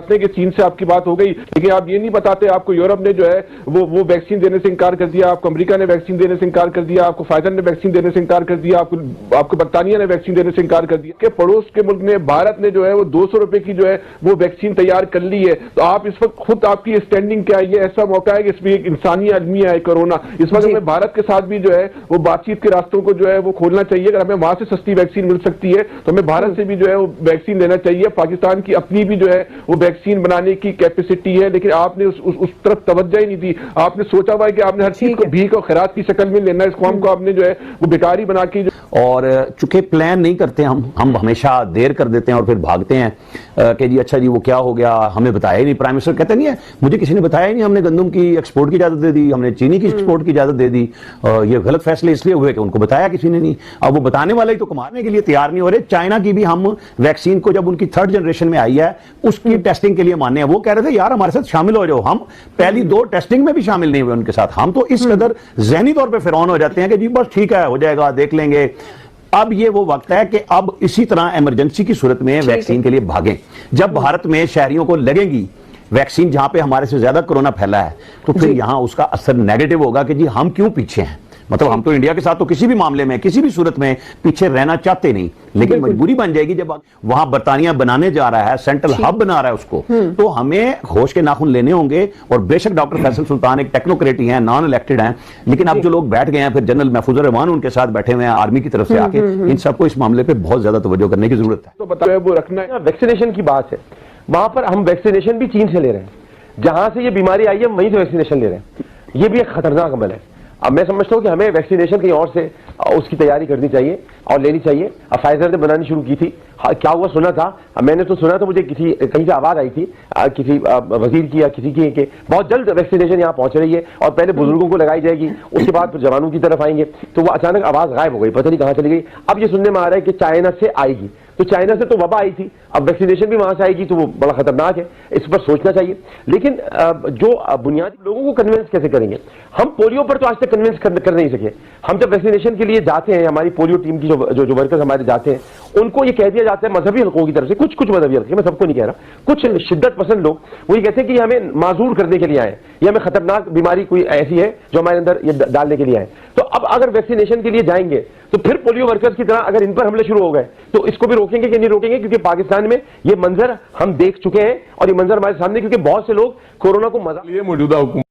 کہ چین سے آپ کی بات ہو گئی، لیکن آپ یہ نہیں بتاتے آپ کو یورپ نے جو ہے وہ ویکسین دینے سے انکار کر دیا، آپ کو امریکہ نے ویکسین دینے سے انکار کر دیا، آپ کو فائزر نے ویکسین دینے سے انکار کر دیا، آپ کو برطانیہ نے ویکسین دینے سے انکار کر دیا کہ پڑوس کے ملک نے بھارت نے جو ہے وہ 200 روپے کی جو ہے وہ ویکسین تیار کر لی ہے. تو آپ اس وقت خود آپ کی اسٹینڈنگ کیا ہے؟ یہ ایسا موقع ہے کہ اس میں ایک انسانی المیہ ہے کورونا. اس وقت ہمیں بھارت کے ساتھ بھی جو ہے وہ بات چیت کے راستوں کو جو ہے وہ کھولنا چاہیے. اگر ہمیں وہاں سے سستی ویکسین مل سکتی ہے تو ہمیں بھارت سے بھی جو ہے وہ ویکسین لینا چاہیے. پاکستان کی اپنی بھی جو ہے وہ ویکسین بنانے کی کیپیسٹی ہے، لیکن آپ نے اس طرف توجہ ہی نہیں دی. آپ نے سوچا ہوا ہے کہ آپ نے ہر چیز کو بھیک اور خیرات کی شکل میں لینا ہے. اس قوم کو آپ نے جو ہے وہ بیکاری بنا کے اور چونکہ پلان نہیں کرتے ہم ہمیشہ دیر کر دیتے ہیں اور پھر بھاگتے ہیں کہ جی اچھا جی وہ کیا ہو گیا، ہمیں بتایا ہی نہیں. پرائم منسٹر کہتے نہیں ہے مجھے کسی نے بتایا ہی نہیں، ہم نے گندم کی ایکسپورٹ کی اجازت دے دی، ہم نے چینی کی ایکسپورٹ کی اجازت دے دی. یہ غلط فیصلے اس لیے ہوئے کہ ان کو بتایا کسی نے نہیں. اب وہ بتانے والے ہی تو کمانے کے لیے تیار نہیں ہو رہے. چائنا کی بھی ہم ویکسین کو جب ان کی 3rd جنریشن میں آئی ہے اس کی ٹیسٹنگ کے لیے ماننے ہیں. وہ کہہ رہے تھے یار ہمارے ساتھ شامل ہو جاؤ. ہم پہلی 2 ٹیسٹنگ میں بھی شامل نہیں ہوئے ان کے ساتھ. ہم تو اس قدر ذہنی طور پہ فرعون ہو جاتے ہیں کہ جی بس ٹھیک ہے ہو جائے گا دیکھ لیں گے. اب یہ وہ وقت ہے کہ اب اسی طرح ایمرجنسی کی صورت میں ویکسین کے لیے بھاگیں. جب بھارت میں شہریوں کو لگے گی ویکسین جہاں پہ ہمارے سے زیادہ کرونا پھیلا ہے تو پھر یہاں اس کا اثر نیگیٹو ہوگا کہ جی ہم کیوں پیچھے ہیں. مطلب ہم تو انڈیا کے ساتھ تو کسی بھی معاملے میں کسی بھی صورت میں پیچھے رہنا چاہتے نہیں، لیکن مجبوری بن جائے گی جب وہاں برطانیہ بنانے جا رہا ہے، سینٹرل ہب بنا رہا ہے اس کو، تو ہمیں ہوش کے ناخن لینے ہوں گے. اور بے شک ڈاکٹر فیصل سلطان ایک ٹیکنوکریٹ ہی ہیں، نان الیکٹڈ ہیں، لیکن اب جو لوگ بیٹھ گئے ہیں پھر جنرل محفوظ الرحمان ان کے ساتھ بیٹھے ہوئے ہیں آرمی کی طرف سے آ کے، ان سب کو اس معاملے پہ بہت زیادہ توجہ کرنے کی ضرورت ہے. تو بتائیں وہ رکھنا ہے. ویکسینیشن کی بات ہے، وہاں پر ہم ویکسینیشن بھی چین سے لے رہے ہیں، جہاں سے یہ بیماری آئی ہے وہیں سے ویکسینیشن لے رہے ہیں. یہ بھی ایک خطرناک عمل ہے. اب میں سمجھتا ہوں کہ ہمیں ویکسینیشن کہیں اور سے اس کی تیاری کرنی چاہیے اور لینی چاہیے. اب فائزر نے بنانی شروع کی تھی، کیا ہوا سنا تھا، میں نے تو سنا تھا، مجھے کہیں سے آواز آئی تھی کسی وزیر کی یا کسی کی کہ بہت جلد ویکسینیشن یہاں پہنچ رہی ہے اور پہلے بزرگوں کو لگائی جائے گی، اس کے بعد پھر جوانوں کی طرف آئیں گے. تو وہ اچانک آواز غائب ہو گئی، پتہ نہیں کہاں چلی گئی. اب یہ سننے میں آ رہا ہے کہ چائنا سے آئے گی. تو چائنا سے تو وبا آئی تھی، اب ویکسینیشن بھی وہاں سے آئے گی تو وہ بڑا خطرناک ہے. اس پر سوچنا چاہیے. لیکن جو بنیادی لوگوں کو کنونس کیسے کریں گے؟ ہم پولیو پر تو آج تک کنونس کر نہیں سکے. ہم جب ویکسینیشن کے لیے جاتے ہیں، ہماری پولیو ٹیم کی جو ورکرز ہمارے جاتے ہیں، ان کو یہ کہہ دیا جاتا ہے مذہبی حلقوں کی طرف سے، کچھ مذہبی حلقے، میں سب کو نہیں کہہ رہا، کچھ شدت پسند لوگ وہ یہ کہتے ہیں کہ یہ ہمیں معذور کرنے کے لیے آئے، یہ ہمیں خطرناک بیماری کوئی ایسی ہے جو ہمارے اندر یہ ڈالنے کے لیے آئے. تو اب اگر ویکسینیشن کے لیے جائیں گے تو پھر پولیو ورکرز کی طرح اگر ان پر حملے شروع ہو گئے تو اس کو بھی روکیں گے کہ نہیں روکیں گے؟ کیونکہ پاکستان میں یہ منظر ہم دیکھ چکے ہیں اور یہ منظر ہمارے سامنے، کیونکہ بہت سے لوگ کورونا کو مزہ موجودہ حکومت